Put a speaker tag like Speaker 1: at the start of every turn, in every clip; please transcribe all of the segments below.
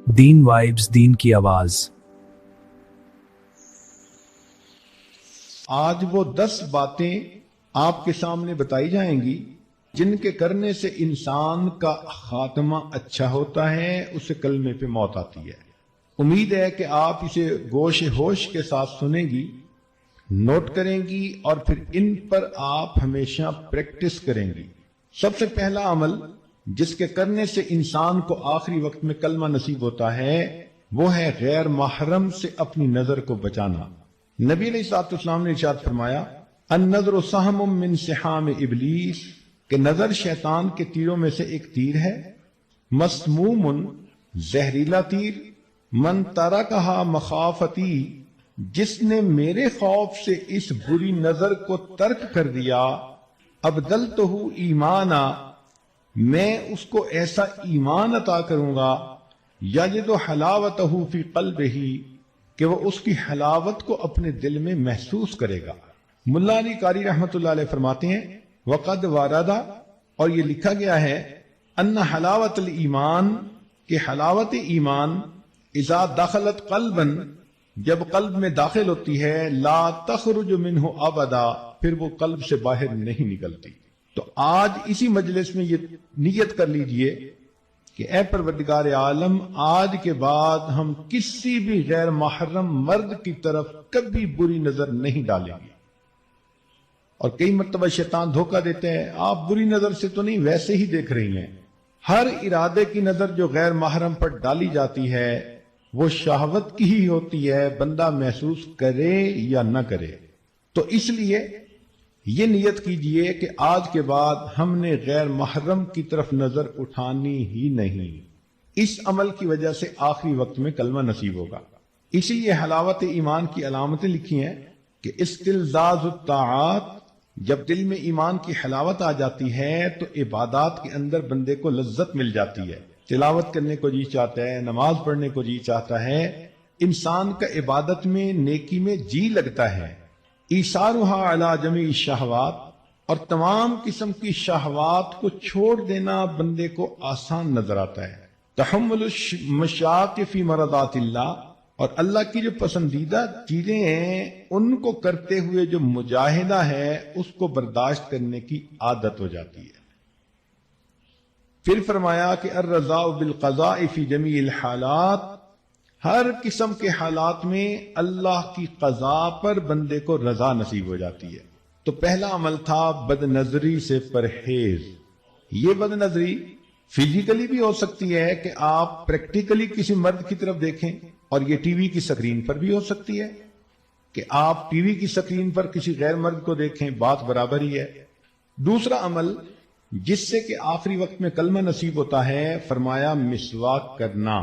Speaker 1: دین vibes, دین کی آواز۔
Speaker 2: آج وہ 10 باتیں آپ کے سامنے بتائی جائیں گی جن کے کرنے سے انسان کا خاتمہ اچھا ہوتا ہے، اسے کلمے پہ موت آتی ہے۔ امید ہے کہ آپ اسے گوش ہوش کے ساتھ سنیں گی، نوٹ کریں گی اور پھر ان پر آپ ہمیشہ پریکٹس کریں گی۔ سب سے پہلا عمل جس کے کرنے سے انسان کو آخری وقت میں کلمہ نصیب ہوتا ہے وہ ہے غیر محرم سے اپنی نظر کو بچانا۔ نبی علیہ الصلوۃ والسلام نے ارشاد فرمایا، النظر سہم من سہام ابلیس، کہ نظر شیطان کے تیروں میں سے ایک تیر ہے، مسموم، زہریلا تیر، من ترکہا مخافتی، جس نے میرے خوف سے اس بری نظر کو ترک کر دیا، ابدلتہ ایمانا، میں اس کو ایسا ایمان عطا کروں گا، یجد حلاوتہ فی قلبہ، کہ وہ اس کی حلاوت کو اپنے دل میں محسوس کرے گا۔ ملا علی قاری رحمۃ اللہ علیہ فرماتے ہیں، وقد واردا، اور یہ لکھا گیا ہے، ان حلاوت الایمان، کہ حلاوت ایمان اذا دخلت قلبا، جب قلب میں داخل ہوتی ہے، لا تخرج منہ ابدا، پھر وہ قلب سے باہر نہیں نکلتی۔ تو آج اسی مجلس میں یہ نیت کر لیجئے کہ اے پروردگار عالم، آج کے بعد ہم کسی بھی غیر محرم مرد کی طرف کبھی بری نظر نہیں ڈالیں گے۔ اور کئی مرتبہ شیطان دھوکہ دیتے ہیں، آپ بری نظر سے تو نہیں، ویسے ہی دیکھ رہی ہیں۔ ہر ارادے کی نظر جو غیر محرم پر ڈالی جاتی ہے وہ شہوت کی ہی ہوتی ہے، بندہ محسوس کرے یا نہ کرے۔ تو اس لیے یہ نیت کیجئے کہ آج کے بعد ہم نے غیر محرم کی طرف نظر اٹھانی ہی نہیں۔ اس عمل کی وجہ سے آخری وقت میں کلمہ نصیب ہوگا۔ اسی لیے حلاوت ایمان کی علامتیں لکھی ہیں کہ استلذاذ الطاعات، جب دل میں ایمان کی حلاوت آ جاتی ہے تو عبادات کے اندر بندے کو لذت مل جاتی ہے، تلاوت کرنے کو جی چاہتا ہے، نماز پڑھنے کو جی چاہتا ہے، انسان کا عبادت میں، نیکی میں جی لگتا ہے۔ ایثارها علی جمیع الشہوات، اور تمام قسم کی شہوات کو چھوڑ دینا بندے کو آسان نظر آتا ہے۔ تحمل المشاق فی مرضات اللہ، اور اللہ کی جو پسندیدہ چیزیں ہیں ان کو کرتے ہوئے جو مجاہدہ ہے اس کو برداشت کرنے کی عادت ہو جاتی ہے۔ پھر فرمایا کہ الرضا بالقضاء فی جمیع الحالات، ہر قسم کے حالات میں اللہ کی قضا پر بندے کو رضا نصیب ہو جاتی ہے۔ تو پہلا عمل تھا بد نظری سے پرہیز۔ یہ بد نظری فزیکلی بھی ہو سکتی ہے کہ آپ پریکٹیکلی کسی مرد کی طرف دیکھیں، اور یہ ٹی وی کی سکرین پر بھی ہو سکتی ہے کہ آپ ٹی وی کی سکرین پر کسی غیر مرد کو دیکھیں، بات برابر ہی ہے۔ دوسرا عمل جس سے کہ آخری وقت میں کلمہ نصیب ہوتا ہے، فرمایا مسواک کرنا۔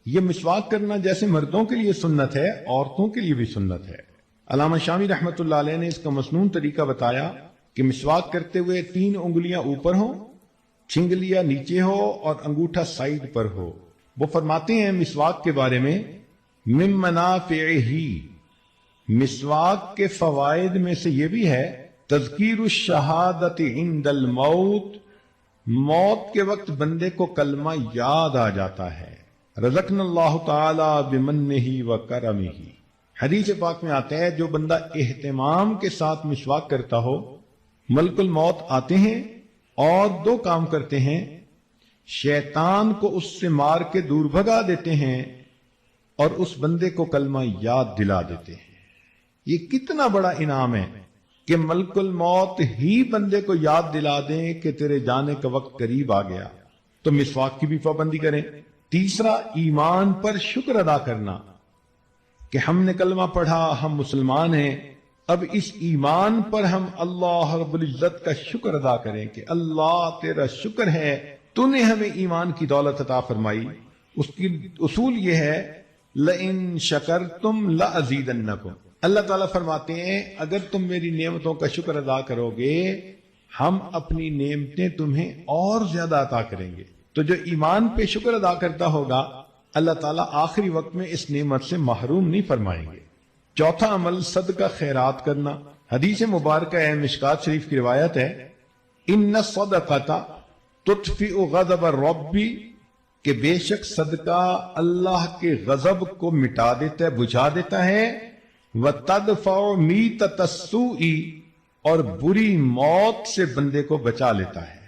Speaker 2: یہ مسواک کرنا جیسے مردوں کے لیے سنت ہے، عورتوں کے لیے بھی سنت ہے۔ علامہ شامی رحمۃ اللہ علیہ نے اس کا مسنون طریقہ بتایا کہ مسواک کرتے ہوئے 3 انگلیاں اوپر ہوں، چھنگلیاں نیچے ہو اور انگوٹھا سائیڈ پر ہو۔ وہ فرماتے ہیں مسواک کے بارے میں، من منافعہ، مسواک کے فوائد میں سے یہ بھی ہے تذکیر الشہادت عند الموت، موت کے وقت بندے کو کلمہ یاد آ جاتا ہے۔ رزقنا اللہ تعالی بمنہ وکرمہ، حدیث پاک میں آتا ہے جو بندہ اہتمام کے ساتھ مسواک کرتا ہو، ملک الموت آتے ہیں اور 2 کام کرتے ہیں، شیطان کو اس سے مار کے دور بھگا دیتے ہیں اور اس بندے کو کلمہ یاد دلا دیتے ہیں۔ یہ کتنا بڑا انعام ہے کہ ملک الموت ہی بندے کو یاد دلا دیں کہ تیرے جانے کا وقت قریب آ گیا۔ تو مسواک کی بھی پابندی کریں۔ تیسرا، ایمان پر شکر ادا کرنا کہ ہم نے کلمہ پڑھا، ہم مسلمان ہیں، اب اس ایمان پر ہم اللہ رب العزت کا شکر ادا کریں کہ اللہ تیرا شکر ہے، تو نے ہمیں ایمان کی دولت عطا فرمائی۔ اس کی اصول یہ ہے، لئن شکرتم لازیدنکم، اللہ تعالیٰ فرماتے ہیں اگر تم میری نعمتوں کا شکر ادا کرو گے ہم اپنی نعمتیں تمہیں اور زیادہ عطا کریں گے۔ تو جو ایمان پہ شکر ادا کرتا ہوگا اللہ تعالیٰ آخری وقت میں اس نعمت سے محروم نہیں فرمائیں گے۔ چوتھا عمل صدقہ خیرات کرنا۔ حدیث مبارکہ ہے، مشکات شریف کی روایت ہے، ان الصدقۃ تطفئ غضب الرب، کہ بے شک صدقہ اللہ کے غضب کو مٹا دیتا ہے، بجھا دیتا ہے، وَتَدْفَعُ مِيتَةَ السُّوءِ اور بری موت سے بندے کو بچا لیتا ہے۔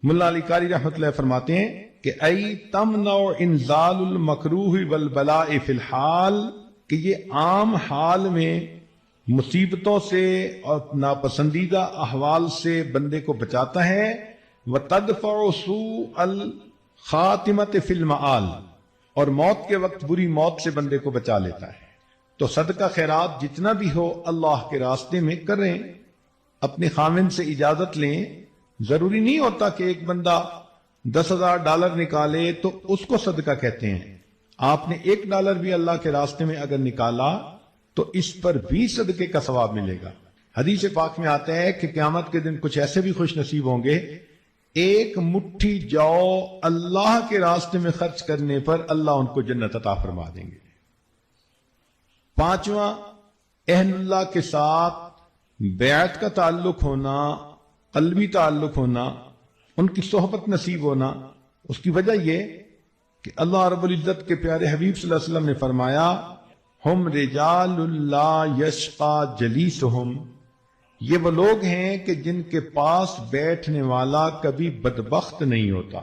Speaker 2: ملا علی قاری رحمۃ اللہ فرماتے ہیں کہ ای تمنع انزال المکروہ والبلاء فی الحال، کہ یہ عام حال میں مصیبتوں سے اور ناپسندیدہ احوال سے بندے کو بچاتا ہے، وتدفع سوء الخاتمۃ فی المآل، اور موت کے وقت بری موت سے بندے کو بچا لیتا ہے۔ تو صدقہ خیرات جتنا بھی ہو اللہ کے راستے میں کریں، اپنے خاوند سے اجازت لیں۔ ضروری نہیں ہوتا کہ ایک بندہ $10,000 نکالے تو اس کو صدقہ کہتے ہیں۔ آپ نے $1 بھی اللہ کے راستے میں اگر نکالا تو اس پر بھی صدقے کا ثواب ملے گا۔ حدیث پاک میں آتا ہے کہ قیامت کے دن کچھ ایسے بھی خوش نصیب ہوں گے، ایک مٹھی جو اللہ کے راستے میں خرچ کرنے پر اللہ ان کو جنت عطا فرما دیں گے۔ پانچواں، اہل اللہ کے ساتھ بیعت کا تعلق ہونا، قلبی تعلق ہونا، ان کی صحبت نصیب ہونا۔ اس کی وجہ یہ کہ اللہ رب العزت کے پیارے حبیب صلی اللہ علیہ وسلم نے فرمایا، ہم رجال اللہ یشقا جلیسہم، یہ وہ لوگ ہیں کہ جن کے پاس بیٹھنے والا کبھی بدبخت نہیں ہوتا۔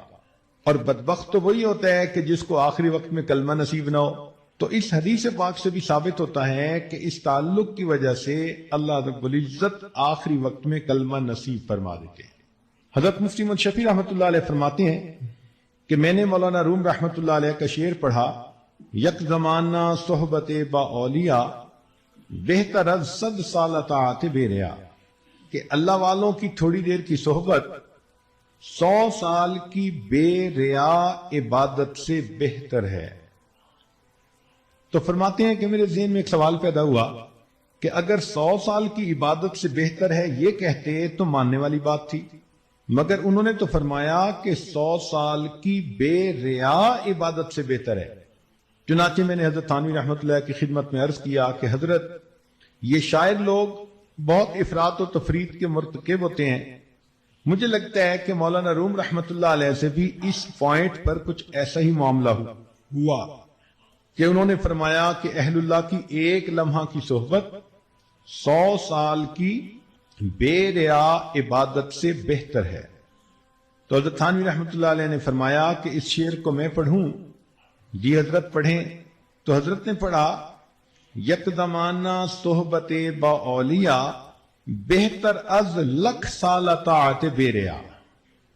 Speaker 2: اور بدبخت تو وہی ہوتا ہے کہ جس کو آخری وقت میں کلمہ نصیب نہ ہو۔ تو اس حدیث پاک سے بھی ثابت ہوتا ہے کہ اس تعلق کی وجہ سے اللہ رب العزت آخری وقت میں کلمہ نصیب فرما دیتے ہیں۔ حضرت مفتی محمد شفیع رحمۃ اللہ علیہ فرماتے ہیں کہ میں نے مولانا روم رحمۃ اللہ علیہ کا شعر پڑھا، یک زمانہ صحبت با اولیاء بہتر از 100 سال اطاعت بے ریا، کہ اللہ والوں کی تھوڑی دیر کی صحبت 100 سال کی بے ریا عبادت سے بہتر ہے۔ تو فرماتے ہیں کہ میرے ذہن میں ایک سوال پیدا ہوا کہ اگر 100 سال کی عبادت سے بہتر ہے یہ کہتے تو ماننے والی بات تھی، مگر انہوں نے تو فرمایا کہ 100 سال کی بے ریا عبادت سے بہتر ہے۔ چنانچہ میں نے حضرت تھانوی رحمۃ اللہ کی خدمت میں عرض کیا کہ حضرت، یہ شاعر لوگ بہت افراط و تفرید کے مرتکب ہوتے ہیں، مجھے لگتا ہے کہ مولانا روم رحمۃ اللہ علیہ سے بھی اس پوائنٹ پر کچھ ایسا ہی معاملہ ہوا کہ انہوں نے فرمایا کہ اہل اللہ کی ایک لمحہ کی صحبت 100 سال کی بے ریا عبادت سے بہتر ہے۔ تو حضرت تھانوی رحمۃ اللہ علیہ نے فرمایا کہ اس شعر کو میں پڑھوں؟ جی حضرت پڑھیں۔ تو حضرت نے پڑھا، یک زمانہ صحبت با اولیاء بہتر از 1,00,000 سال اطاعت بے ریا،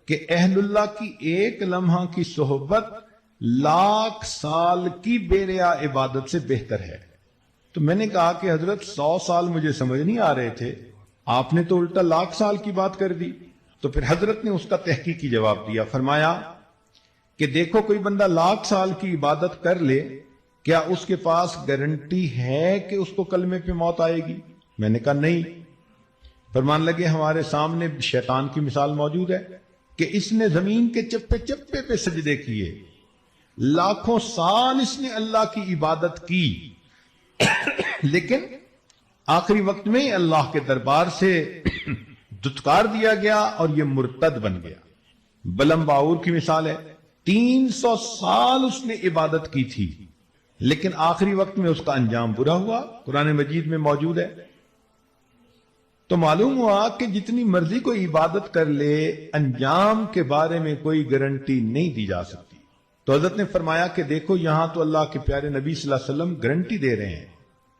Speaker 2: کہ اہل اللہ کی ایک لمحہ کی صحبت 1,00,000 سال کی بے ریا عبادت سے بہتر ہے۔ تو میں نے کہا کہ حضرت 100 سال مجھے سمجھ نہیں آ رہے تھے، آپ نے تو الٹا 1,00,000 سال کی بات کر دی۔ تو پھر حضرت نے اس کا تحقیقی جواب دیا، فرمایا کہ دیکھو کوئی بندہ 1,00,000 سال کی عبادت کر لے، کیا اس کے پاس گارنٹی ہے کہ اس کو کلمے پہ موت آئے گی؟ میں نے کہا نہیں۔ فرمان لگے ہمارے سامنے شیطان کی مثال موجود ہے کہ اس نے زمین کے چپے چپے پہ سجدے کیے، لاکھوں سال اس نے اللہ کی عبادت کی، لیکن آخری وقت میں اللہ کے دربار سے دھتکار دیا گیا اور یہ مرتد بن گیا۔ بلم باور کی مثال ہے، 300 سال اس نے عبادت کی تھی، لیکن آخری وقت میں اس کا انجام برا ہوا، قرآن مجید میں موجود ہے۔ تو معلوم ہوا کہ جتنی مرضی کوئی عبادت کر لے، انجام کے بارے میں کوئی گارنٹی نہیں دی جا سکتی۔ تو حضرت نے فرمایا کہ دیکھو یہاں تو اللہ کے پیارے نبی صلی اللہ علیہ وسلم گارنٹی دے رہے ہیں،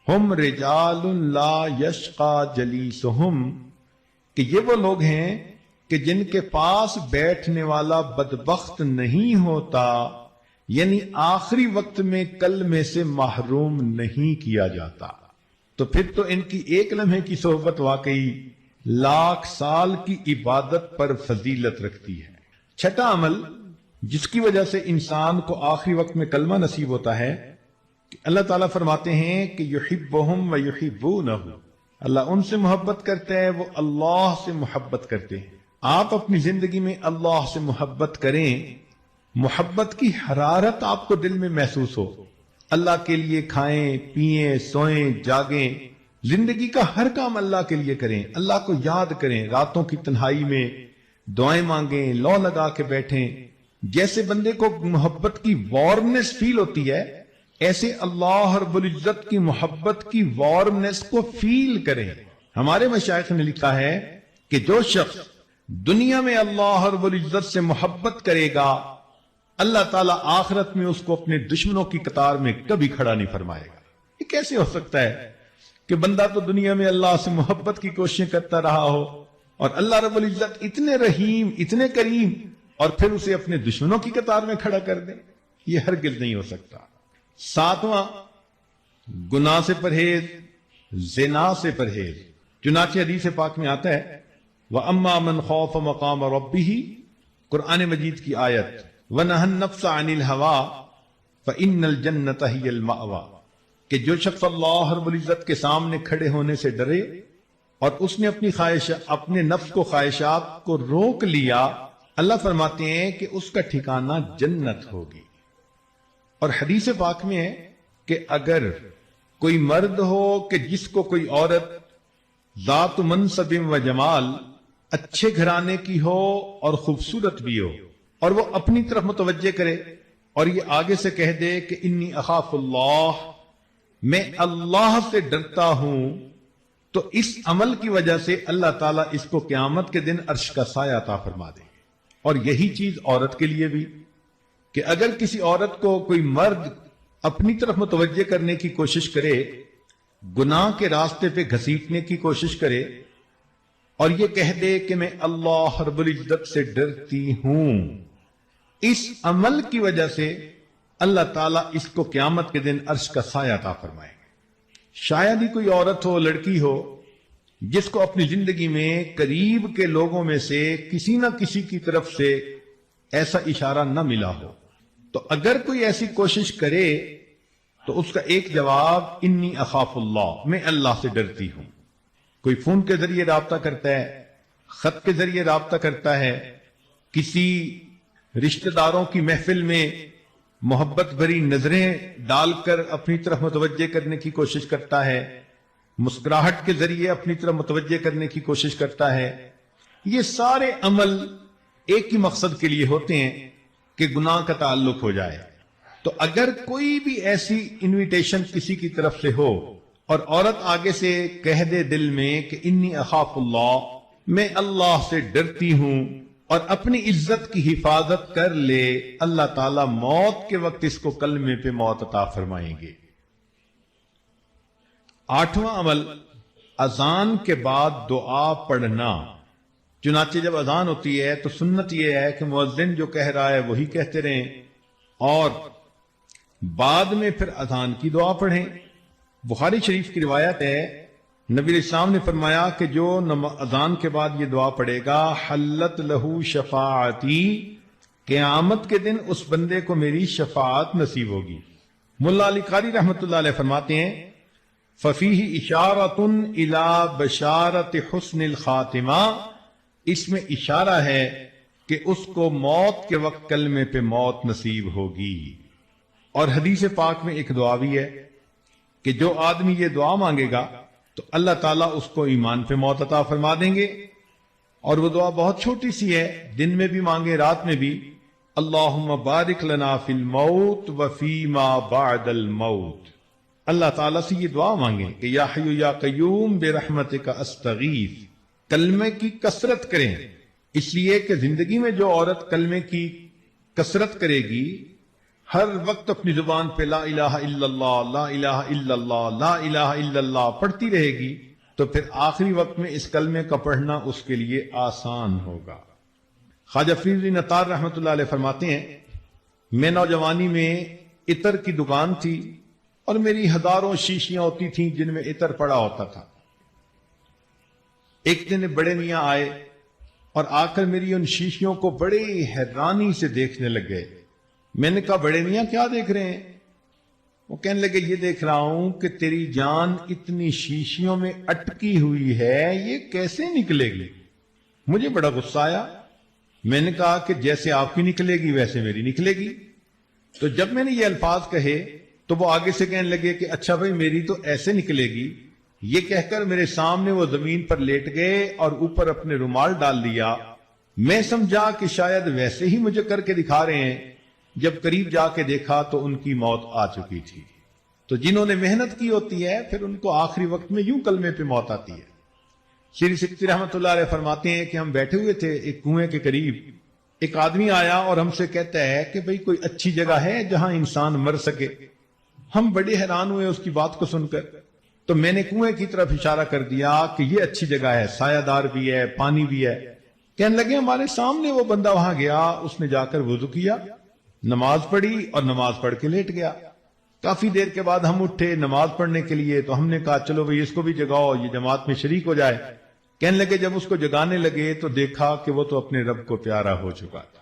Speaker 2: ہم رجال لا یشقا جلیسہم، کہ یہ وہ لوگ ہیں کہ جن کے پاس بیٹھنے والا بدبخت نہیں ہوتا، یعنی آخری وقت میں کلمے سے محروم نہیں کیا جاتا۔ تو پھر تو ان کی ایک لمحے کی صحبت واقعی 1,00,000 سال کی عبادت پر فضیلت رکھتی ہے۔ چھٹا عمل جس کی وجہ سے انسان کو آخری وقت میں کلمہ نصیب ہوتا ہے، کہ اللہ تعالیٰ فرماتے ہیں کہ یحبہم و یحبونہ، اللہ ان سے محبت کرتا ہے، وہ اللہ سے محبت کرتے ہیں۔ آپ اپنی زندگی میں اللہ سے محبت کریں، محبت کی حرارت آپ کو دل میں محسوس ہو، اللہ کے لیے کھائیں پیئیں سوئیں جاگیں، زندگی کا ہر کام اللہ کے لیے کریں، اللہ کو یاد کریں، راتوں کی تنہائی میں دعائیں مانگیں، لو لگا کے بیٹھیں، جیسے بندے کو محبت کی وارمنس فیل ہوتی ہے، ایسے اللہ رب العزت کی محبت کی وارمنس کو فیل کریں۔ ہمارے مشائخ نے لکھا ہے کہ جو شخص دنیا میں اللہ رب العزت سے محبت کرے گا، اللہ تعالیٰ آخرت میں اس کو اپنے دشمنوں کی قطار میں کبھی کھڑا نہیں فرمائے گا۔ یہ کیسے ہو سکتا ہے کہ بندہ تو دنیا میں اللہ سے محبت کی کوششیں کرتا رہا ہو اور اللہ رب العزت اتنے رحیم، اتنے کریم، اور پھر اسے اپنے دشمنوں کی قطار میں کھڑا کر دے؟ یہ ہرگز نہیں ہو سکتا۔ ساتواں، گناہ سے پرہیز، زنا سے پرہیز۔ چنانچہ حدیث پاک میں آتا ہے وَأَمَّا مَنْ خَافَ مَقَامَ رَبِّهِ، قرآن مجید کی آیت، وَنَهَى النَّفْسَ عَنِ الْهَوَىٰ فَإِنَّ الْجَنَّةَ هِيَ الْمَأْوَىٰ، کہ جو شخص اللہ رب العزت کے سامنے کھڑے ہونے سے ڈرے اور اس نے اپنے نفس کو خواہشات کو روک لیا، اللہ فرماتے ہیں کہ اس کا ٹھکانہ جنت ہوگی۔ اور حدیث پاک میں ہے کہ اگر کوئی مرد ہو کہ جس کو کوئی عورت ذات منصب و جمال، اچھے گھرانے کی ہو اور خوبصورت بھی ہو، اور وہ اپنی طرف متوجہ کرے اور یہ آگے سے کہہ دے کہ انی اخاف اللہ، میں اللہ سے ڈرتا ہوں، تو اس عمل کی وجہ سے اللہ تعالیٰ اس کو قیامت کے دن عرش کا سایہ عطا فرما دیں گے۔ اور یہی چیز عورت کے لیے بھی، کہ اگر کسی عورت کو کوئی مرد اپنی طرف متوجہ کرنے کی کوشش کرے، گناہ کے راستے پہ گھسیٹنے کی کوشش کرے، اور یہ کہہ دے کہ میں اللہ رب العزت سے ڈرتی ہوں، اس عمل کی وجہ سے اللہ تعالیٰ اس کو قیامت کے دن عرش کا سایہ عطا فرمائے گا۔ شاید ہی کوئی عورت ہو، لڑکی ہو، جس کو اپنی زندگی میں قریب کے لوگوں میں سے کسی نہ کسی کی طرف سے ایسا اشارہ نہ ملا ہو، تو اگر کوئی ایسی کوشش کرے تو اس کا ایک جواب انی اخاف اللہ، میں اللہ سے ڈرتی ہوں۔ کوئی فون کے ذریعے رابطہ کرتا ہے، خط کے ذریعے رابطہ کرتا ہے، کسی رشتہ داروں کی محفل میں محبت بھری نظریں ڈال کر اپنی طرف متوجہ کرنے کی کوشش کرتا ہے، مسکراہٹ کے ذریعے اپنی طرف متوجہ کرنے کی کوشش کرتا ہے، یہ سارے عمل ایک ہی مقصد کے لیے ہوتے ہیں کہ گناہ کا تعلق ہو جائے۔ تو اگر کوئی بھی ایسی انویٹیشن کسی کی طرف سے ہو اور عورت آگے سے کہہ دے دل میں کہ انی اخاف اللہ، میں اللہ سے ڈرتی ہوں، اور اپنی عزت کی حفاظت کر لے، اللہ تعالیٰ موت کے وقت اس کو کلمے پہ موت عطا فرمائیں گے۔ آٹھواں عمل، اذان کے بعد دعا پڑھنا۔ چنانچہ جب اذان ہوتی ہے تو سنت یہ ہے کہ مؤذن جو کہہ رہا ہے وہی کہتے رہیں، اور بعد میں پھر اذان کی دعا پڑھیں۔ بخاری شریف کی روایت ہے، نبی علیہ السلام نے فرمایا کہ جو اذان کے بعد یہ دعا پڑھے گا، حلت لہو شفاعتی، قیامت کے دن اس بندے کو میری شفاعت نصیب ہوگی۔ ملا علی قاری رحمۃ اللہ علیہ فرماتے ہیں ففیہ اشارۃ الی بشارۃ حسن الخاتمہ، اس میں اشارہ ہے کہ اس کو موت کے وقت کلمے پہ موت نصیب ہوگی۔ اور حدیث پاک میں ایک دعا بھی ہے کہ جو آدمی یہ دعا مانگے گا تو اللہ تعالیٰ اس کو ایمان پہ موت عطا فرما دیں گے۔ اور وہ دعا بہت چھوٹی سی ہے، دن میں بھی مانگے، رات میں بھی، اللہم بارک لنا فی الموت وفی ما بعد الموت۔ اللہ تعالیٰ سے یہ دعا مانگیں کہ یا حی یا قیوم برحمتک استغیث، کلمے کی کثرت کریں، اس لیے کہ زندگی میں جو عورت کلمے کی کثرت کرے گی، ہر وقت اپنی زبان پہ لا الہ الا اللہ، لا الہ الا اللہ، لا الہ الا اللہ پڑھتی رہے گی، تو پھر آخری وقت میں اس کلمے کا پڑھنا اس کے لیے آسان ہوگا۔ خواجہ فرید نطار رحمۃ اللہ علیہ فرماتے ہیں، میں نوجوانی میں عطر کی دکان تھی اور میری ہزاروں شیشیاں ہوتی تھیں جن میں عطر پڑا ہوتا تھا۔ ایک دن بڑے میاں آئے اور آ کر میری ان شیشیوں کو بڑے حیرانی سے دیکھنے لگ گئے۔ میں نے کہا بڑے میاں کیا دیکھ رہے ہیں؟ وہ کہنے لگے یہ دیکھ رہا ہوں کہ تیری جان اتنی شیشیوں میں اٹکی ہوئی ہے، یہ کیسے نکلے گی؟ مجھے بڑا غصہ آیا۔ میں نے کہا کہ جیسے آپ کی نکلے گی ویسے میری نکلے گی۔ تو جب میں نے یہ الفاظ کہے تو وہ آگے سے کہنے لگے کہ اچھا بھائی میری تو ایسے نکلے گی۔ یہ کہہ کر میرے سامنے وہ زمین پر لیٹ گئے اور اوپر اپنے رومال ڈال دیا میں سمجھا کہ شاید ویسے ہی مجھے کر کے دکھا رہے ہیں، جب قریب جا کے دیکھا تو ان کی موت آ چکی تھی۔ تو جنہوں نے محنت کی ہوتی ہے پھر ان کو آخری وقت میں یوں کلمے پہ موت آتی ہے۔ شری سکتی رحمۃ اللہ علیہ فرماتے ہیں کہ ہم بیٹھے ہوئے تھے ایک کنویں کے قریب، ایک آدمی آیا اور ہم سے کہتا ہے کہ بھئی کوئی اچھی جگہ ہے جہاں انسان مر سکے۔ ہم بڑے حیران ہوئے اس کی بات کو سن کر، تو میں نے کنویں کی طرف اشارہ کر دیا کہ یہ اچھی جگہ ہے، سایہ دار بھی ہے، پانی بھی ہے۔ کہنے لگے ہمارے سامنے وہ بندہ وہاں گیا، اس نے جا کر وضو کیا، نماز پڑھی اور نماز پڑھ کے لیٹ گیا۔ کافی دیر کے بعد ہم اٹھے نماز پڑھنے کے لیے، تو ہم نے کہا چلو بھئی اس کو بھی جگاؤ، یہ جماعت میں شریک ہو جائے۔ کہنے لگے جب اس کو جگانے لگے تو دیکھا کہ وہ تو اپنے رب کو پیارا ہو چکا تھا۔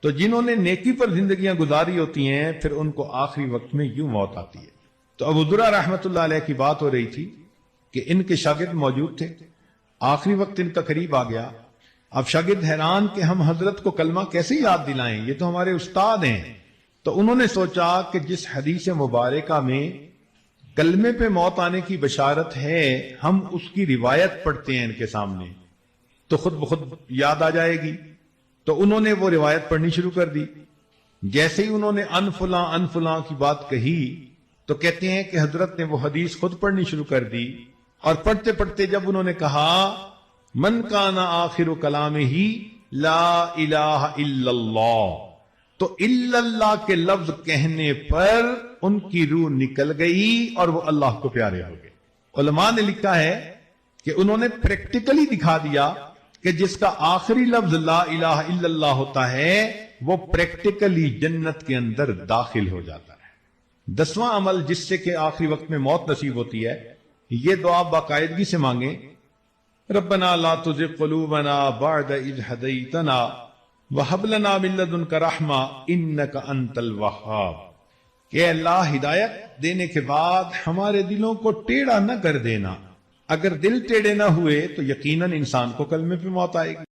Speaker 2: تو جنہوں نے نیکی پر زندگیاں گزاری ہوتی ہیں پھر ان کو آخری وقت میں یوں موت آتی ہے۔ تو ابو ذرہ رحمت اللہ علیہ کی بات ہو رہی تھی کہ ان کے شاگرد موجود تھے، آخری وقت ان کا قریب آ گیا۔ اب شاگرد حیران کہ ہم حضرت کو کلمہ کیسے یاد دلائیں، یہ تو ہمارے استاد ہیں۔ تو انہوں نے سوچا کہ جس حدیث مبارکہ میں کلمے پہ موت آنے کی بشارت ہے، ہم اس کی روایت پڑھتے ہیں ان کے سامنے تو خود بخود یاد آ جائے گی۔ تو انہوں نے وہ روایت پڑھنی شروع کر دی۔ جیسے ہی انہوں نے ان فلاں کی بات کہی تو کہتے ہیں کہ حضرت نے وہ حدیث خود پڑھنی شروع کر دی، اور پڑھتے پڑھتے جب انہوں نے کہا من کان آخر کلامہ لا الہ الا اللہ، تو الا اللہ کے لفظ کہنے پر ان کی روح نکل گئی اور وہ اللہ کو پیارے ہو گئے۔ علماء نے لکھا ہے کہ انہوں نے پریکٹیکلی دکھا دیا کہ جس کا آخری لفظ لا الہ الا اللہ ہوتا ہے وہ پریکٹیکلی جنت کے اندر داخل ہو جاتا ہے۔ 10واں عمل جس سے کہ آخری وقت میں موت نصیب ہوتی ہے، یہ دعا باقاعدگی سے مانگیں، ربنا لا تزغ قلوبنا بعد اذ ہدیتنا وہب لنا من لدنک رحمہ انک انت الوہاب، کہ اللہ ہدایت دینے کے بعد ہمارے دلوں کو ٹیڑھا نہ کر دینا۔ اگر دل ٹیڑھے نہ ہوئے تو یقیناً انسان کو کلمے پہ موت آئے گی۔